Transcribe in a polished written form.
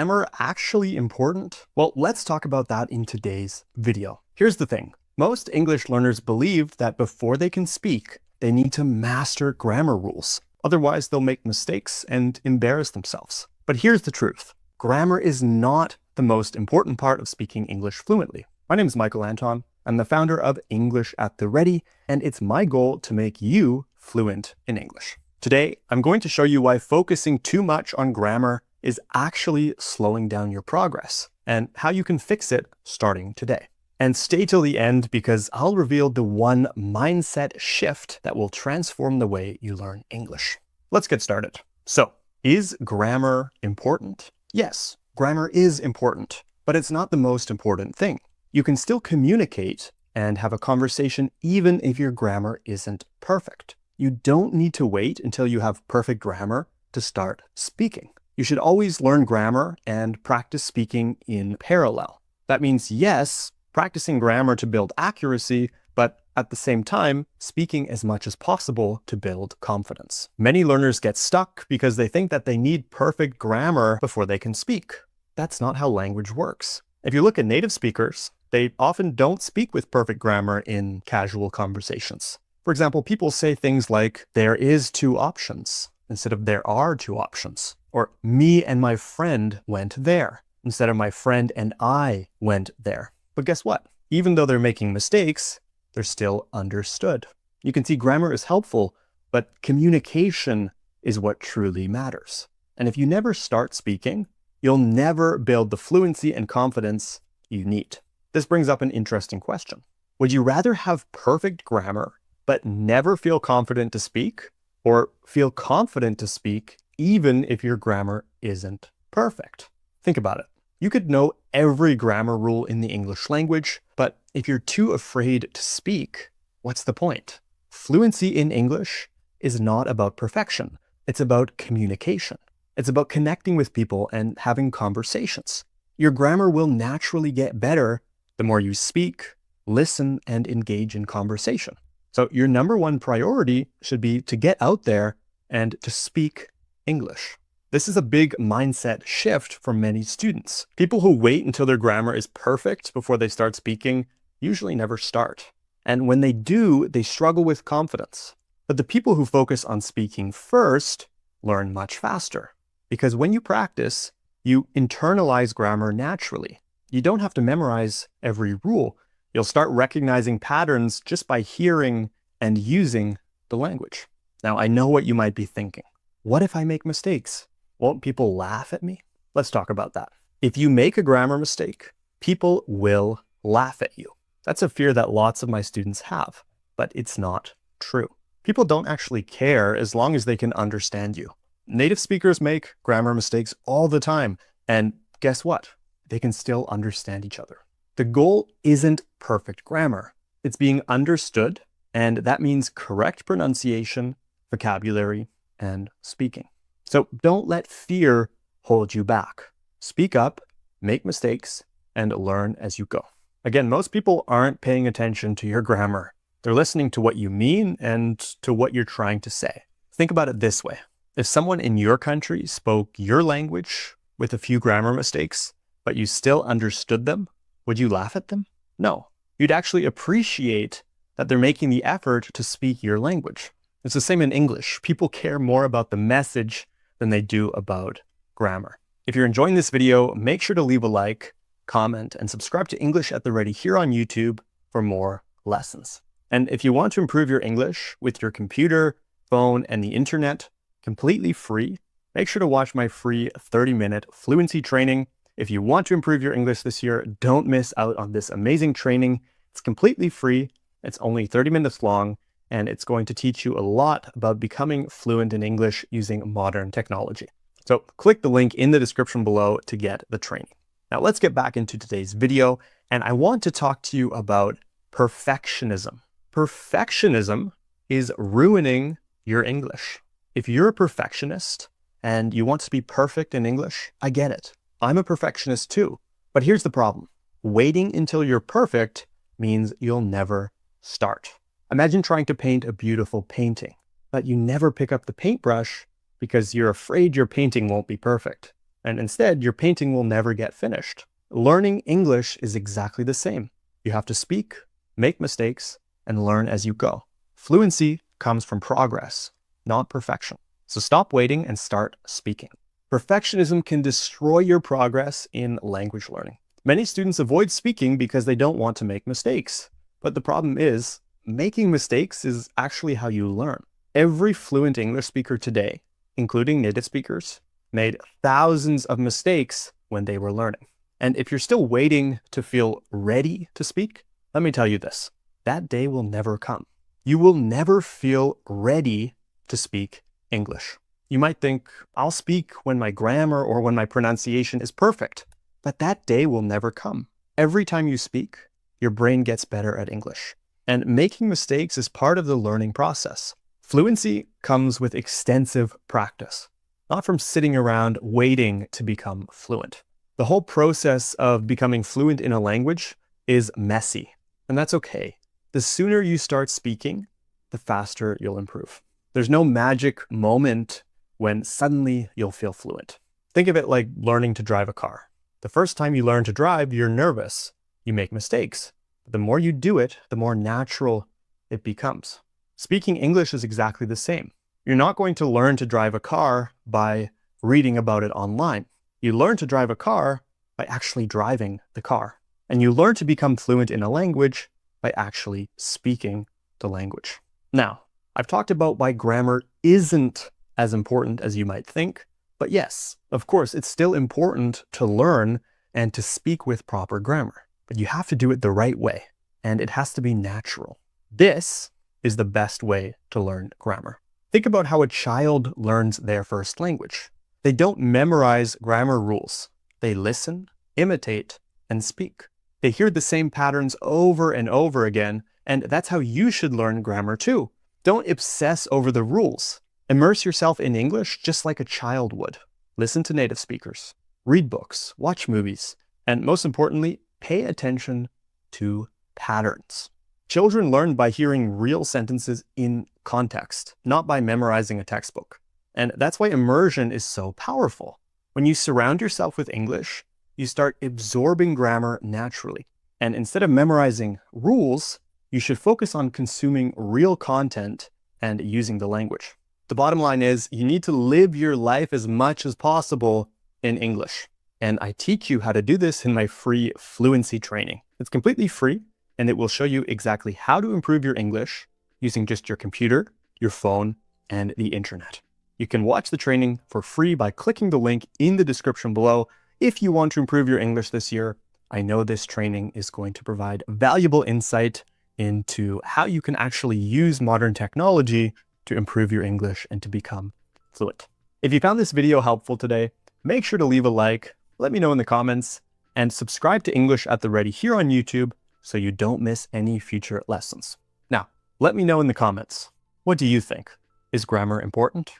Grammar actually important? Well, let's talk about that in today's video. Here's the thing. Most English learners believe that before they can speak, they need to master grammar rules. Otherwise, they'll make mistakes and embarrass themselves. But here's the truth. Grammar is not the most important part of speaking English fluently. My name is Michael Anton. I'm the founder of English at the Ready, and it's my goal to make you fluent in English. Today, I'm going to show you why focusing too much on grammar is actually slowing down your progress, and how you can fix it starting today. And stay till the end because I'll reveal the one mindset shift that will transform the way you learn English. Let's get started. So, is grammar important? Yes, grammar is important, but it's not the most important thing. You can still communicate and have a conversation even if your grammar isn't perfect. You don't need to wait until you have perfect grammar to start speaking. You should always learn grammar and practice speaking in parallel. That means, yes, practicing grammar to build accuracy, but at the same time, speaking as much as possible to build confidence. Many learners get stuck because they think that they need perfect grammar before they can speak. That's not how language works. If you look at native speakers, they often don't speak with perfect grammar in casual conversations. For example, people say things like, there is two options, instead of there are two options. Or me and my friend went there, instead of my friend and I went there. But guess what? Even though they're making mistakes, they're still understood. You can see grammar is helpful, but communication is what truly matters. And if you never start speaking, you'll never build the fluency and confidence you need. This brings up an interesting question. Would you rather have perfect grammar but never feel confident to speak, or feel confident to speak even if your grammar isn't perfect? Think about it. You could know every grammar rule in the English language, but if you're too afraid to speak, what's the point? Fluency in English is not about perfection. It's about communication. It's about connecting with people and having conversations. Your grammar will naturally get better the more you speak, listen, and engage in conversation. So your number one priority should be to get out there and to speak English. This is a big mindset shift for many students. People who wait until their grammar is perfect before they start speaking usually never start. And when they do, they struggle with confidence. But the people who focus on speaking first learn much faster. Because when you practice, you internalize grammar naturally. You don't have to memorize every rule. You'll start recognizing patterns just by hearing and using the language. Now, I know what you might be thinking. What if I make mistakes? Won't people laugh at me? Let's talk about that. If you make a grammar mistake, people will laugh at you. That's a fear that lots of my students have, but it's not true. People don't actually care as long as they can understand you. Native speakers make grammar mistakes all the time, and guess what? They can still understand each other. The goal isn't perfect grammar. It's being understood, and that means correct pronunciation, vocabulary, and speaking. So don't let fear hold you back. Speak up, make mistakes, and learn as you go. Again, most people aren't paying attention to your grammar. They're listening to what you mean and to what you're trying to say. Think about it this way. If someone in your country spoke your language with a few grammar mistakes, but you still understood them, would you laugh at them? No. You'd actually appreciate that they're making the effort to speak your language. It's the same in English. People care more about the message than they do about grammar. If you're enjoying this video, make sure to leave a like, comment, and subscribe to English at the Ready here on YouTube for more lessons. And if you want to improve your English with your computer, phone, and the internet completely free, make sure to watch my free 30-minute fluency training. If you want to improve your English this year, don't miss out on this amazing training. It's completely free. It's only 30 minutes long, and it's going to teach you a lot about becoming fluent in English using modern technology. So click the link in the description below to get the training. Now let's get back into today's video, and I want to talk to you about perfectionism. Perfectionism is ruining your English. If you're a perfectionist and you want to be perfect in English, I get it. I'm a perfectionist too. But here's the problem. Waiting until you're perfect means you'll never start. Imagine trying to paint a beautiful painting, but you never pick up the paintbrush because you're afraid your painting won't be perfect. and instead your painting will never get finished. Learning English is exactly the same. You have to speak, make mistakes, and learn as you go. Fluency comes from progress, not perfection. So stop waiting and start speaking. Perfectionism can destroy your progress in language learning. Many students avoid speaking because they don't want to make mistakes. But the problem is, making mistakes is actually how you learn. Every fluent English speaker today, including native speakers, made thousands of mistakes when they were learning. And if you're still waiting to feel ready to speak, let me tell you this, that day will never come. You will never feel ready to speak English. You might think, I'll speak when my grammar or when my pronunciation is perfect, but that day will never come. Every time you speak, your brain gets better at English. And making mistakes is part of the learning process. Fluency comes with extensive practice, not from sitting around waiting to become fluent. The whole process of becoming fluent in a language is messy, and that's okay. The sooner you start speaking, the faster you'll improve. There's no magic moment when suddenly you'll feel fluent. Think of it like learning to drive a car. The first time you learn to drive, you're nervous. You make mistakes. But the more you do it, the more natural it becomes. Speaking English is exactly the same. You're not going to learn to drive a car by reading about it online. You learn to drive a car by actually driving the car. And you learn to become fluent in a language by actually speaking the language. Now, I've talked about why grammar isn't as important as you might think, but yes, of course, it's still important to learn and to speak with proper grammar, but you have to do it the right way, and it has to be natural. This is the best way to learn grammar. Think about how a child learns their first language. They don't memorize grammar rules. They listen, imitate, and speak. They hear the same patterns over and over again, and that's how you should learn grammar too. Don't obsess over the rules. Immerse yourself in English just like a child would. Listen to native speakers, read books, watch movies, and most importantly, pay attention to patterns. Children learn by hearing real sentences in context, not by memorizing a textbook. And that's why immersion is so powerful. When you surround yourself with English, you start absorbing grammar naturally. And instead of memorizing rules, you should focus on consuming real content and using the language. The bottom line is you need to live your life as much as possible in English. And I teach you how to do this in my free fluency training. It's completely free, and it will show you exactly how to improve your English using just your computer, your phone, and the internet. You can watch the training for free by clicking the link in the description below. If you want to improve your English this year, I know this training is going to provide valuable insight into how you can actually use modern technology to improve your English and to become fluent. If you found this video helpful today, make sure to leave a like, let me know in the comments, and subscribe to English at the Ready here on YouTube so you don't miss any future lessons. Now, let me know in the comments, what do you think? Is grammar important?